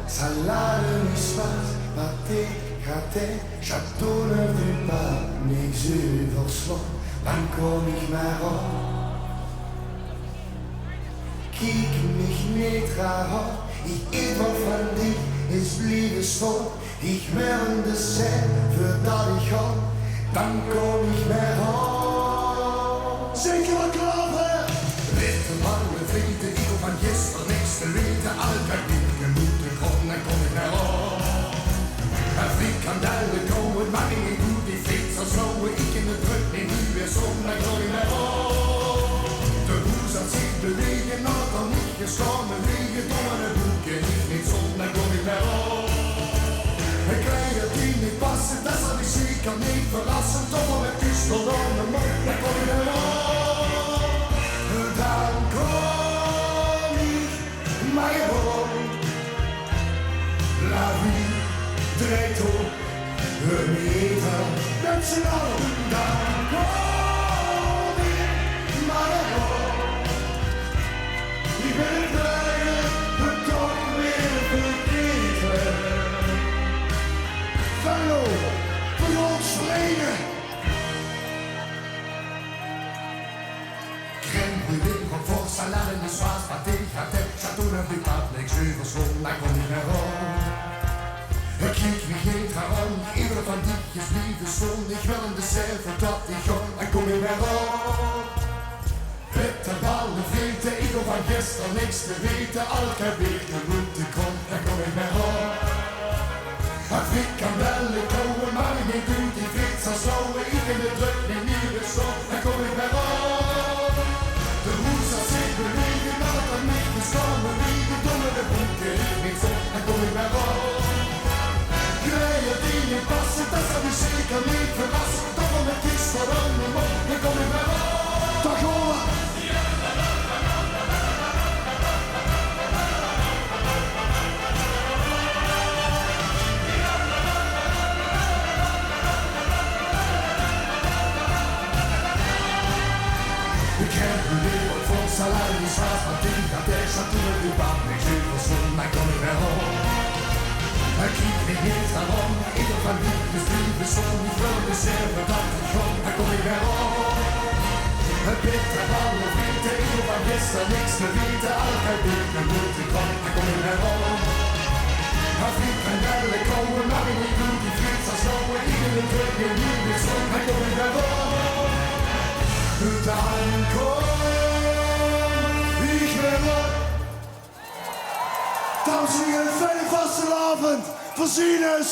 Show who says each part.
Speaker 1: salade, mispas, pâté, gâté, châteauneuf du pas, niks overslaan, dan kom ik maar op. Kijk mich niet raar op, ik eet wat van dich, is liefdesvol. Ik werde zijn, voordat ik ga, dan kom ik maar op. Zeker wat klaver! Witte mannen vrienden, ik hoef van gisteren niks te weten. Altijd niet gemoeten, grond, dan kom ik naar op. Een frikandellen komen, maar ik doe die fiets als zo. Ik in de druk, neem nu weer zon, dan kom ik naar op. De hoes had zich bewegen, had dan niet geschoren wegen. Door een boekje, niet zon, dan kom ik naar op. Een kleine die niet passen, dat zal ik zeker niet verrassen. Toch wel met kustel aan de mond, dan kom ik naar op. Dan kom ik maar op. La vie draait op, we meter met z'n allen. Dan kom ik maar op. Ik ben het blijde, we toch weer vergeten. Hallo, voor ons verleden. Crème van voor salade, de soas, pâté, gâté, châteauneuf du pape, niks overslaan, dan kom ik naar op. Ik kijk me geen aan, ieder van die is liefdesvol. Ik wil een dessert voordat ik ga, dan kom ik weer op. Bitterballen vreten, ik hoef van gisteren niks te weten. Elke week een moeten komt, dan kom ik weer op. Een frikandellen komen, maar ik niet doe die fiets als slauwe. Ik in de druk, niet meer bestond, dan kom ik weer op. De hoes als ik bewegen, dat het er niet bestaan bewegen. Domme de boeken, ik niet zo, dan kom ik weer op. Kleine die niet passen, dat zal je zeker niet verrassen. Toch wel met iets voor aan de mond, dan kom ik weer op. Dag hoor! Ik heb een wereld vol salade, die zwaar van ding gaat er. Châteauneuf du pape, niks overslaan, dan kom ik weer op. Ik kijk me niet aan, ieder van die is liefdesvol. Ik wil een dessert voordat ik ga, dan kom ik weer op. Een bitterballen vreten, ik hoef van gisteren niks te weten. Altijd weer een moeten komen, dan kom ik weer op. Een frikandellen komen, maar ik niet doe die fiets als slauwe. Ik in de druk, niet meer zo, dan kom ik weer op. Dan kom ik weer op. Dames en heren, een fijne vastelavond. Voorzien is.